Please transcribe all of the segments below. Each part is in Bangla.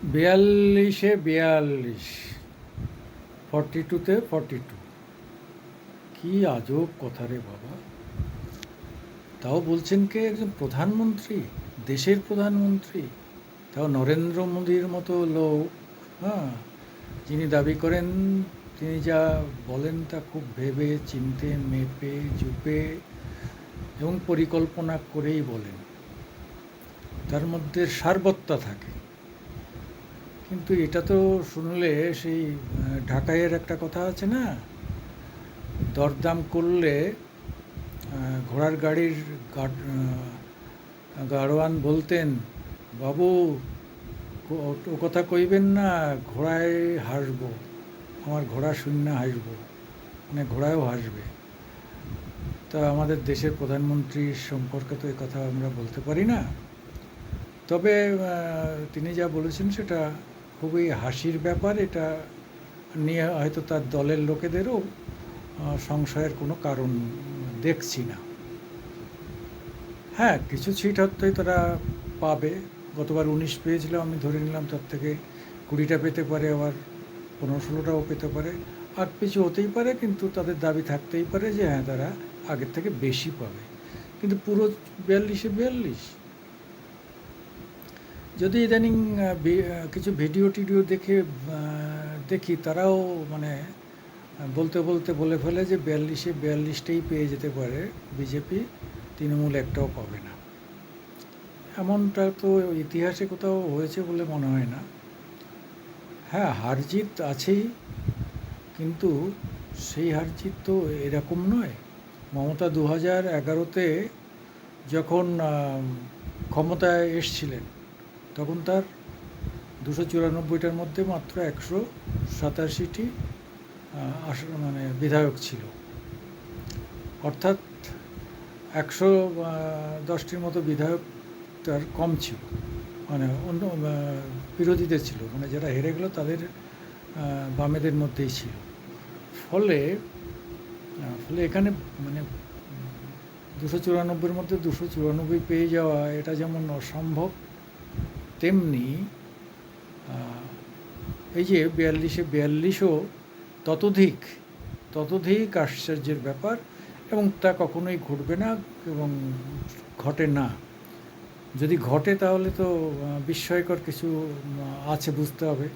42-এ 42, 42-তে 42। কি আজব কথা রে বাবা! তাও বলছেন কে? একজন প্রধানমন্ত্রী, দেশের প্রধানমন্ত্রী, তাও নরেন্দ্র মোদীর মতো লোক। হ্যাঁ, যিনি দাবি করেন তিনি যা বলেন তা খুব ভেবে চিন্তে মেপে জুপে এবং পরিকল্পনা করেই বলেন, তার মধ্যে সারবত্তা থাকে। কিন্তু এটা তো শুনলে সেই ঢাকাইয়ের একটা কথা আছে না, দরদাম করলে ঘোড়ার গাড়ির গাড়োয়ান বলতেন, বাবু ও কথা কইবেন না, ঘোড়ায় হাসবো, আমার ঘোড়া শূন্য হাসবো, মানে ঘোড়ায়ও হাসবে। তা আমাদের দেশের প্রধানমন্ত্রীর সম্পর্কে তো এই কথা আমরা বলতে পারি না। তবে তিনি যা বলেছেন সেটা খুবই হাসির ব্যাপার। এটা নিয়ে হয়তো তার দলের লোকেদেরও সংশয়ের কোনো কারণ দেখছি না। হ্যাঁ, কিছু সিট হয়তো তারা পাবে। গতবার 19 পেয়েছিল, আমি ধরে নিলাম তার থেকে 20টা পেতে পারে, আবার 15-16টাও পেতে পারে। আর পিছু হতেই পারে, কিন্তু তাদের দাবি থাকতেই পারে যে হ্যাঁ, তারা আগের থেকে বেশি পাবে। কিন্তু পুরো 42-এ 42। যদি ইদানিং কিছু ভিডিও টিডিও দেখি, তারাও মানে বলতে বলতে বলে ফেলে যে 42-এ 42টাই পেয়ে যেতে পারে বিজেপি, তৃণমূল একটাও পাবে না। এমনটা তো ইতিহাসে কোথাও হয়েছে বলে মনে হয় না। হ্যাঁ, হার জিত আছেই, কিন্তু সেই হার জিত তো এরকম নয়। মমতা 2011-তে যখন ক্ষমতায় এসছিলেন, তখন তার 294টার মধ্যে মাত্র 187টি মানে বিধায়ক ছিল, অর্থাৎ 110টির মতো বিধায়ক তার কম ছিল, মানে অন্য বিরোধীদের ছিল, মানে যারা হেরে গেল তাদের বামেদের মধ্যেই ছিল। ফলে ফলে এখানে মানে 294-এর মধ্যে 294 পেয়ে যাওয়া, এটা যেমন অসম্ভব, তেমনি এই যে 42-এ 42ও ততোধিক ততোধিক আশ্চর্যের ব্যাপার, এবং তা কখনোই ঘটবে না এবং ঘটে না। যদি ঘটে তাহলে তো বিস্ময়কর কিছু আছে, বুঝতে হবে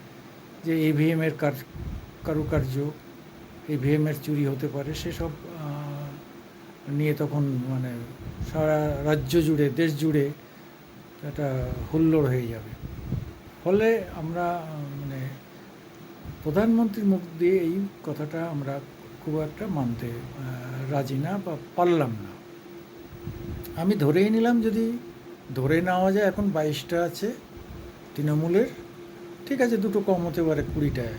যে ইভিএমের কারুকার্য, ইভিএমের চুরি হতে পারে, সেসব নিয়ে তখন মানে সারা রাজ্য জুড়ে, দেশ জুড়ে একটা হুল্লোড় হয়ে যাবে। ফলে আমরা মানে প্রধানমন্ত্রীর মুখ দিয়ে এই কথাটা আমরা খুব একটা মানতে রাজি না বা পারলাম না। আমি ধরেই নিলাম, যদি ধরে নেওয়া যায় এখন 22টা আছে তৃণমূলের, ঠিক আছে, দুটো কম হতে পারে, 20টায়,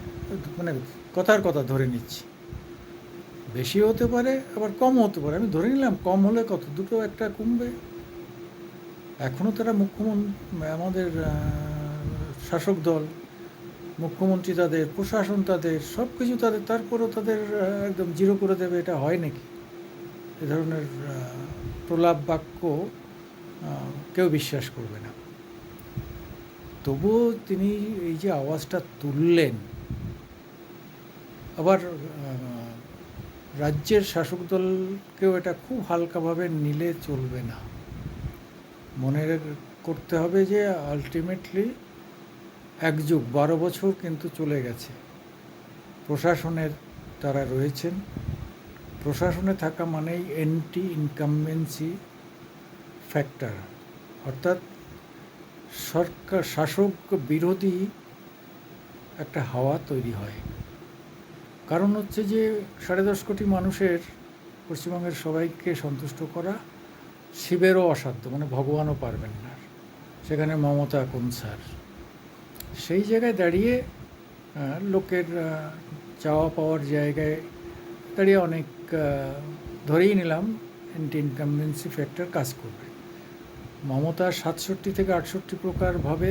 মানে কথার কথা ধরে নিচ্ছি। বেশিও হতে পারে, আবার কমও হতে পারে। আমি ধরে নিলাম কম হলে কত, দুটো একটা কমবে। এখনও তারা মুখ্যমন্ত্রী, আমাদের শাসক দল, মুখ্যমন্ত্রী তাদের, প্রশাসন তাদের, সব কিছু তাদের, তারপরেও তাদের একদম জিরো করে দেবে, এটা হয় নাকি? এ ধরনের প্রলাপ বাক্য কেউ বিশ্বাস করবে না। তবুও তিনি এই যে আওয়াজটা তুললেন, আবার রাজ্যের শাসক দলকেও এটা খুব হালকাভাবে নিলে চলবে না। মনে করতে হবে যে আলটিমেটলি 1 যুগ 12 বছর কিন্তু চলে গেছে, প্রশাসনের তারা রয়েছেন। প্রশাসনে থাকা মানেই অ্যান্টি ইনকামবেন্সি ফ্যাক্টর, অর্থাৎ সরকার শাসক বিরোধী একটা হাওয়া তৈরি হয়। কারণ হচ্ছে যে 10.5 কোটি মানুষের, পশ্চিমবঙ্গের সবাইকে সন্তুষ্ট করা শিবেরও অসাধ্য, মানে ভগবানও পারবেন না, সেখানে মমতা কোন স্যার। সেই জায়গায় দাঁড়িয়ে লোকের চাওয়া পাওয়ার জায়গায় দাঁড়িয়ে অনেক ধরেই নিলাম অ্যান্টি ইনকামবেন্সি ফ্যাক্টর কাজ করবে। মমতা 67 থেকে 68 প্রকারভাবে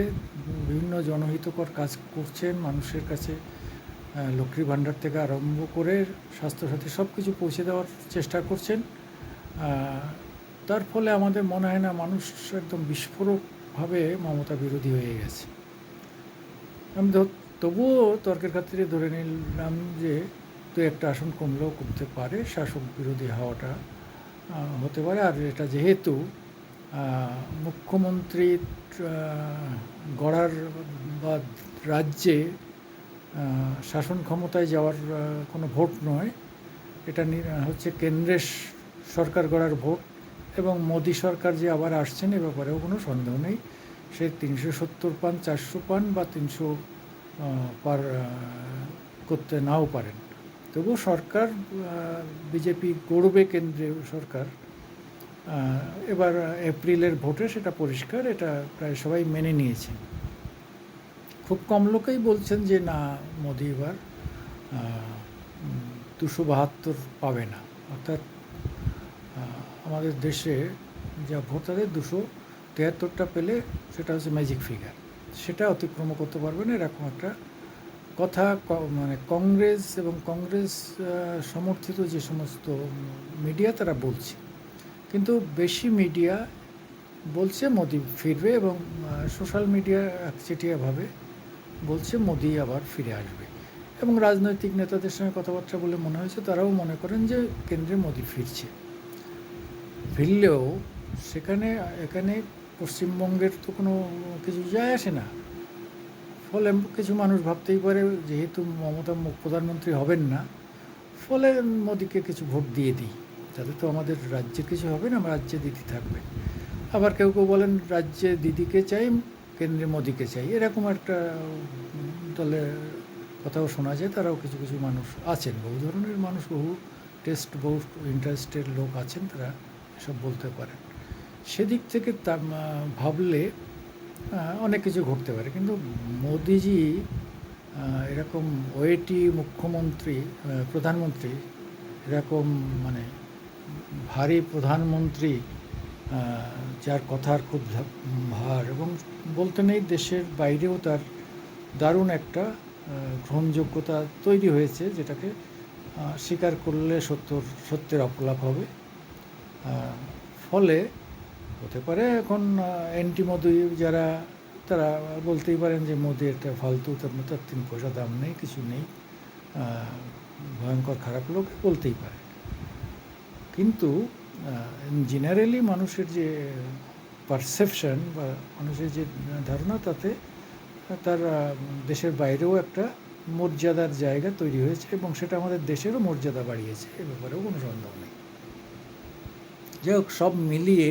বিভিন্ন জনহিতকর কাজ করছেন, মানুষের কাছে লক্ষ্মী ভাণ্ডার থেকে আরম্ভ করে স্বাস্থ্যসাথী সব কিছু পৌঁছে দেওয়ার চেষ্টা করছেন। তার ফলে আমাদের মনে হয় না মানুষ একদম বিস্ফোরকভাবে মমতা বিরোধী হয়ে গেছে। আমি তবুও তর্কের খাতিরে ধরে নিলাম যে দু একটা আসন কমলেও কমতে পারে, শাসক বিরোধী হওয়াটা হতে পারে। আর এটা যেহেতু মুখ্যমন্ত্রী গড়ার বা রাজ্যে শাসন ক্ষমতায় যাওয়ার কোনো ভোট নয়, এটা হচ্ছে কেন্দ্রের সরকার গড়ার ভোট। এবং মোদী সরকার যে আবার আসছেন এ ব্যাপারেও কোনো সন্দেহ নেই। সে 370 পান, 400 পান বা 300 পার করতে নাও পারেন, তবু সরকার বিজেপি গড়বে, কেন্দ্রীয় সরকার। এবার এপ্রিলের ভোটে সেটা পরিষ্কার, এটা প্রায় সবাই মেনে নিয়েছেন। খুব কম লোকেই বলছেন যে না, মোদি এবার 272 পাবে না। অর্থাৎ আমাদের দেশে যা ভোট তাদের 273টা পেলে সেটা হচ্ছে ম্যাজিক ফিগার, সেটা অতিক্রম করতে পারবে না, এরকম একটা কথা মানে কংগ্রেস এবং কংগ্রেস সমর্থিত যে সমস্ত মিডিয়া তারা বলছে। কিন্তু বেশি মিডিয়া বলছে মোদি ফিরবে, এবং সোশ্যাল মিডিয়া একচেটিয়াভাবে বলছে মোদি আবার ফিরে আসবে। এবং রাজনৈতিক নেতাদের সঙ্গে কথাবার্তা বলে মনে হয়েছে তারাও মনে করেন যে কেন্দ্রে মোদি ফিরছে। ফিরলেও এখানে পশ্চিমবঙ্গের তো কোনো কিছু যায় আসে না। ফলে কিছু মানুষ ভাবতেই পারে যেহেতু মমতা প্রধানমন্ত্রী হবেন না, ফলে মোদিকে কিছু ভোট দিয়ে দিই, তাতে তো আমাদের রাজ্যের কিছু হবে না, রাজ্যে দিদি থাকবে। আবার কেউ কেউ বলেন রাজ্যে দিদিকে চাই, কেন্দ্রে মোদিকে চাই, এরকম একটা দলে কথাও শোনা যায়। তারাও কিছু কিছু মানুষ আছেন, বহু ধরনের মানুষ, বহু টেস্ট, বহু ইন্টারেস্টের লোক আছেন, তারা এসব বলতে পারেন। সেদিক থেকে তা ভাবলে অনেক কিছু ঘটতে পারে। কিন্তু মোদিজি এরকম ওয়েটি মুখ্যমন্ত্রী, প্রধানমন্ত্রী, এরকম মানে ভারী প্রধানমন্ত্রী, যার কথার খুব ভার, এবং বলতে নেই দেশের বাইরেও তার দারুণ একটা গ্রহণযোগ্যতা তৈরি হয়েছে, যেটাকে স্বীকার করলে সত্যের অপলাপ হবে। ফলে হতে পারে এখন অ্যান্টি মোদি যারা, তারা বলতেই পারেন যে মোদি একটা ফালতু, তার 3 পয়সা দাম নেই, কিছু নেই, ভয়ঙ্কর খারাপ লোক, বলতেই পারে। কিন্তু জেনারেলি মানুষের যে পারসেপশন বা মানুষের যে ধারণা, তাতে তার দেশের বাইরেও একটা মর্যাদার জায়গা তৈরি হয়েছে, এবং সেটা আমাদের দেশেরও মর্যাদা বাড়িয়েছে, এ ব্যাপারেও কোনো সন্দেহ নেই। যাই হোক, সব মিলিয়ে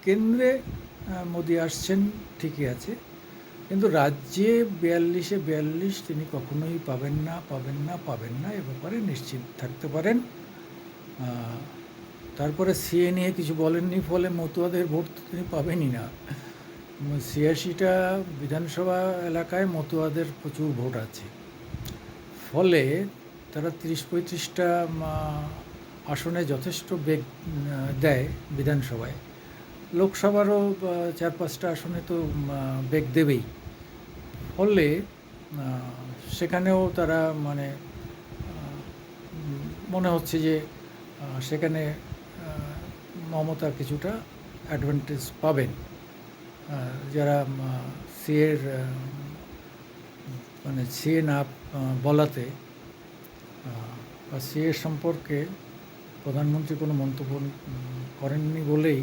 কেন্দ্রে মোদি আসছেন ঠিকই আছে, কিন্তু রাজ্যে 42 তিনি কখনোই পাবেন না, এ ব্যাপারে নিশ্চিত থাকতে পারেন। তারপরে সিএ নিয়ে কিছু বলেননি, ফলে মতুয়াদের ভোট তিনি পাবেনই না। 86টা বিধানসভা এলাকায় মতুয়াদের প্রচুর ভোট আছে, ফলে তারা 30-35টা আসনে যথেষ্ট বেগ দেয় বিধানসভায়। লোকসভারও 4-5টা আসনে তো বেগ দেবেই। ফলে সেখানেও তারা মানে মনে হচ্ছে যে সেখানে মমতা কিছুটা অ্যাডভান্টেজ পাবেন। যারা সিএর মানে সিএ না বলাতে বা সিএ সম্পর্কে প্রধানমন্ত্রী কোনো মন্তব্য করেননি বলেই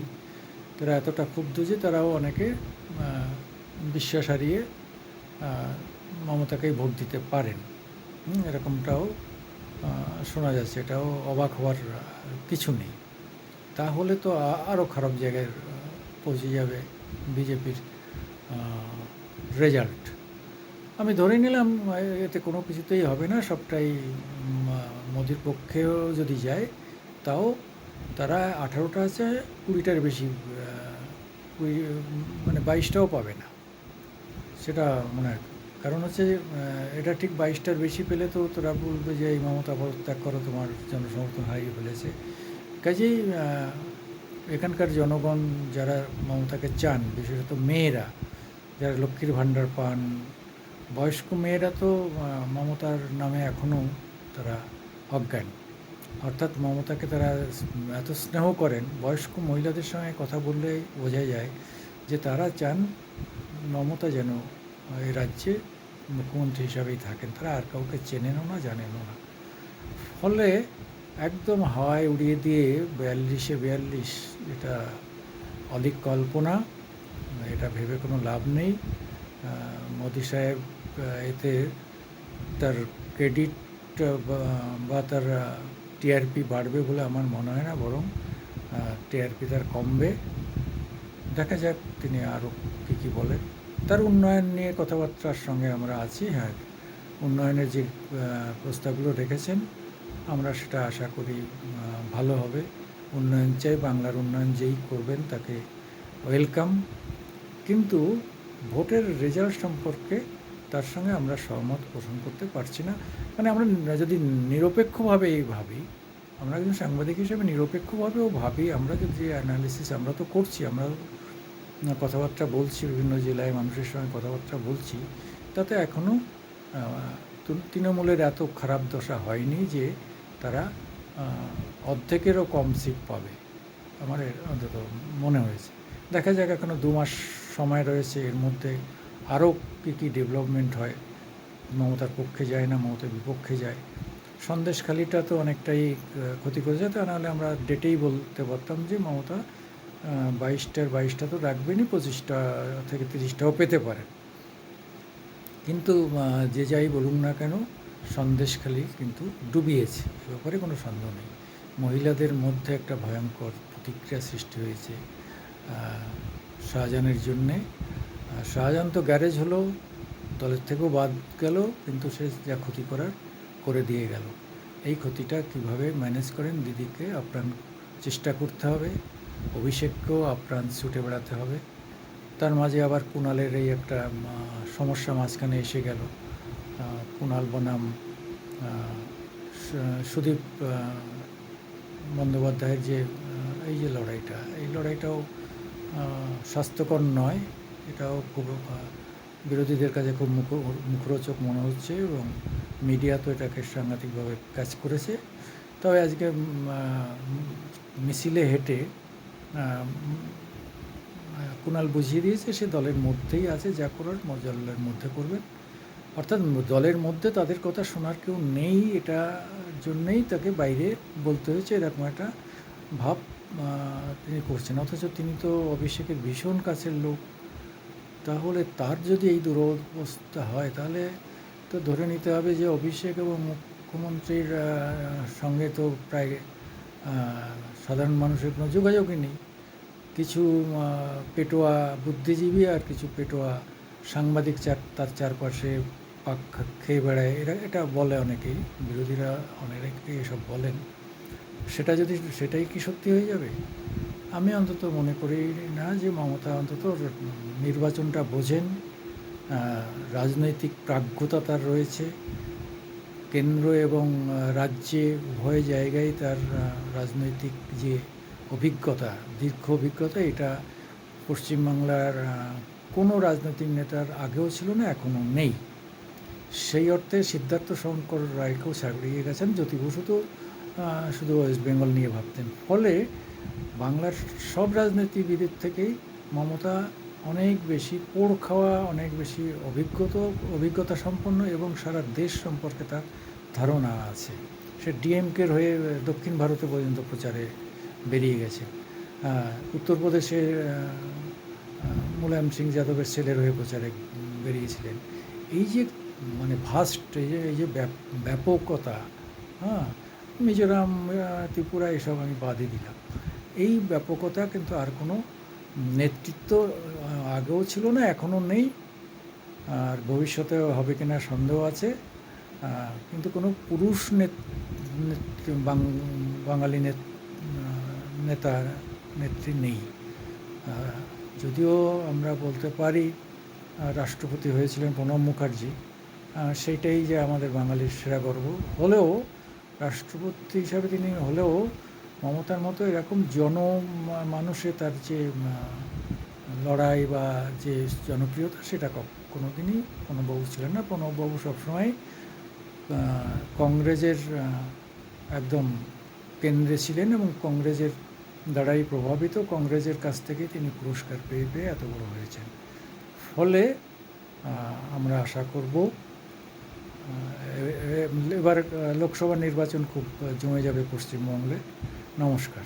তারা এতটা ক্ষুব্ধ যে তারাও অনেকে বিশ্বাস হারিয়ে মমতাকেই ভোট দিতে পারেন। এরকমটাও শোনা যাচ্ছে, এটাও অবাক হওয়ার কিছু নেই। তাহলে তো আরও খারাপ জায়গায় পৌঁছে যাবে বিজেপির রেজাল্ট। আমি ধরে নিলাম এতে কোনো কিছুতেই হবে না, সবটাই মোদির পক্ষেও যদি যায়, তাও তারা 18টা আছে, 20টার বেশি, মানে 22টাও পাবে না, সেটা মনে হয়। কারণ হচ্ছে এটা ঠিক 22টার বেশি পেলে তো তোরা বলবে যে এই মমতা পদত্যাগ করো, তোমার জনসমর্থন হারিয়ে ফেলেছে। কাজেই এখানকার জনগণ যারা মমতাকে চান, বিশেষত মেয়েরা যারা লক্ষ্মীর ভাণ্ডার পান, বয়স্ক মেয়েরা তো মমতার নামে এখনও তারা অজ্ঞান। অর্থাৎ মমতাকে তারা এত স্নেহ করেন, বয়স্ক মহিলাদের সঙ্গে কথা বললেই বোঝা যায় যে তারা চান মমতা যেন এই রাজ্যে মুখ্যমন্ত্রী হিসাবেই থাকেন, তারা আর কাউকে চেনেনও না, জানেনও না। ফলে একদম হাওয়ায় উড়িয়ে দিয়ে 42 এটা অলীক কল্পনা, এটা ভেবে কোনো লাভ নেই। মোদি সাহেব এতে তার ক্রেডিট বা তার টিআরপি বাড়বে বলে আমার মনে হয় না, বরং টিআরপি তার কমবে। দেখা যাক তিনি আরও কী কী বলেন। তার উন্নয়ন নিয়ে কথাবার্তার সঙ্গে আমরা আছি। হ্যাঁ, উন্নয়নের যে প্রস্তাবগুলো রেখেছেন আমরা সেটা আশা করি ভালো হবে। উন্নয়ন চাই, বাংলার উন্নয়ন যেই করবেন তাকে ওয়েলকাম। কিন্তু ভোটের রেজাল্ট সম্পর্কে তার সঙ্গে আমরা সহমত পোষণ করতে পারছি না। মানে আমরা যদি নিরপেক্ষভাবেই ভাবি, আমরা একজন সাংবাদিক হিসেবে নিরপেক্ষভাবেও ভাবি, আমরা যে অ্যানালিসিস আমরা তো করছি, আমরা কথাবার্তা বলছি, বিভিন্ন জেলায় মানুষের সঙ্গে কথাবার্তা বলছি, তাতে এখনও তৃণমূলের এত খারাপ দশা হয়নি যে তারা অর্ধেকেরও কম সিট পাবে, আমার অন্তত মনে হয়েছে। দেখা যাক, এখনও 2 মাস সময় রয়েছে, এর মধ্যে আরও কী কী ডেভেলপমেন্ট হয়। মমতার পক্ষে যায় না মমতার বিপক্ষে যায়। সন্দেশখালিটা তো অনেকটাই ক্ষতি করেছে, তা নাহলে আমরা ডেটেই বলতে পারতাম যে মমতা 22টা তো রাখবেনই, 25টা থেকে 30টাও পেতে পারেন। কিন্তু যে যাই বলুন না কেন, সন্দেশখালি কিন্তু ডুবিয়েছে, এ ব্যাপারে কোনো সন্দেহ নেই। মহিলাদের মধ্যে একটা ভয়ঙ্কর প্রতিক্রিয়া সৃষ্টি হয়েছে শাহজাহানের জন্যে। শাহজাহান তো গ্যারেজ হলো, দলের থেকেও বাদ গেল, কিন্তু সে যা ক্ষতি করার করে দিয়ে গেল। এই ক্ষতিটা কিভাবে ম্যানেজ করেন দিদিকে আপ্রাণ চেষ্টা করতে হবে, অভিষেককেও আপ্রাণ ছুটে বেড়াতে হবে। তার মাঝে আবার কুণালের এই একটা সমস্যা মাঝখানে এসে গেল। কুণাল বনাম সুদীপ বন্দ্যোপাধ্যায়ের যে এই যে লড়াইটা, এই লড়াইটাও স্বাস্থ্যকর নয়। এটাও খুব বিরোধীদের কাছে খুব মুখরোচক মনে হচ্ছে, এবং মিডিয়া তো এটাকে সাংঘাতিকভাবে কাজ করেছে। তবে আজকে মিছিলে হেঁটে কুণাল বুঝিয়ে দিয়েছে সে দলের মধ্যেই আছে, যা করার দলের মধ্যে করবেন। অর্থাৎ দলের মধ্যে তাদের কথা শোনার কেউ নেই, এটা জন্যেই তাকে বাইরে বলতে হয়েছে, এরকম একটা ভাব তিনি করছেন। অথচ তিনি তো অভিষেকের ভীষণ কাছের লোক। তাহলে তার যদি এই দুরবস্থা হয়, তাহলে তো ধরে নিতে হবে যে অভিষেক এবং মুখ্যমন্ত্রীর সঙ্গে তো প্রায় সাধারণ মানুষের কোনো যোগাযোগই নেই। কিছু পেটোয়া বুদ্ধিজীবী আর কিছু পেটোয়া সাংবাদিক তার চারপাশে পাক খেয়ে বেড়ায়, এটা বলে অনেকেই, বিরোধীরা অনেকেই এসব বলেন। সেটাই কি সত্যি হয়ে যাবে? আমি অন্তত মনে করি না যে মমতা অন্তত নির্বাচনটা বোঝেন, রাজনৈতিক প্রাজ্ঞতা তার রয়েছে, কেন্দ্র এবং রাজ্যে উভয় জায়গায় তার রাজনৈতিক যে অভিজ্ঞতা, দীর্ঘ অভিজ্ঞতা, এটা পশ্চিমবাংলার কোনো রাজনৈতিক নেতার আগেও ছিল না, এখনও নেই। সেই অর্থে সিদ্ধার্থ শঙ্কর রায়কেও ছাড়িয়ে গেছেন। জ্যোতি বসু তো শুধু ওয়েস্ট বেঙ্গল নিয়ে ভাবতেন। ফলে বাংলার সব রাজনীতিবিদের থেকেই মমতা অনেক বেশি পোড় খাওয়া, অনেক বেশি অভিজ্ঞতা সম্পন্ন, এবং সারা দেশ সম্পর্কে তার ধারণা আছে। সে ডিএমকের হয়ে দক্ষিণ ভারতে পর্যন্ত প্রচারে বেরিয়ে গেছে। উত্তরপ্রদেশে মুলায়ম সিং যাদবের ছেলের হয়ে প্রচারে বেরিয়েছিলেন। এই যে মানে ভাস্ট, এই যে ব্যাপকতা, মিজোরাম, ত্রিপুরা এসব আমি বাদই দিলাম। এই ব্যাপকতা কিন্তু আর কোনো নেতৃত্ব আগেও ছিল না, এখনও নেই, আর ভবিষ্যতেও হবে কিনা সন্দেহ আছে। কিন্তু কোনো পুরুষ বাঙালি নেতা নেত্রী নেই। যদিও আমরা বলতে পারি রাষ্ট্রপতি হয়েছিলেন প্রণব মুখার্জি, সেইটাই যে আমাদের বাঙালির সেরা গর্ব। হলেও রাষ্ট্রপতি হিসাবে তিনি হলেও মমতার মতো এরকম মানুষে তার যে লড়াই বা যে জনপ্রিয়তা, সেটা কোনো দিনই প্রণববাবু ছিলেন না। প্রণববাবু সবসময় কংগ্রেসের একদম কেন্দ্রে ছিলেন, এবং কংগ্রেসের দ্বারাই প্রভাবিত, কংগ্রেসের কাছ থেকে তিনি পুরস্কার পেয়ে এত বড় হয়েছেন। ফলে আমরা আশা করব। এবার লোকসভা নির্বাচন খুব জমে যাবে পশ্চিমবঙ্গে। নমস্কার।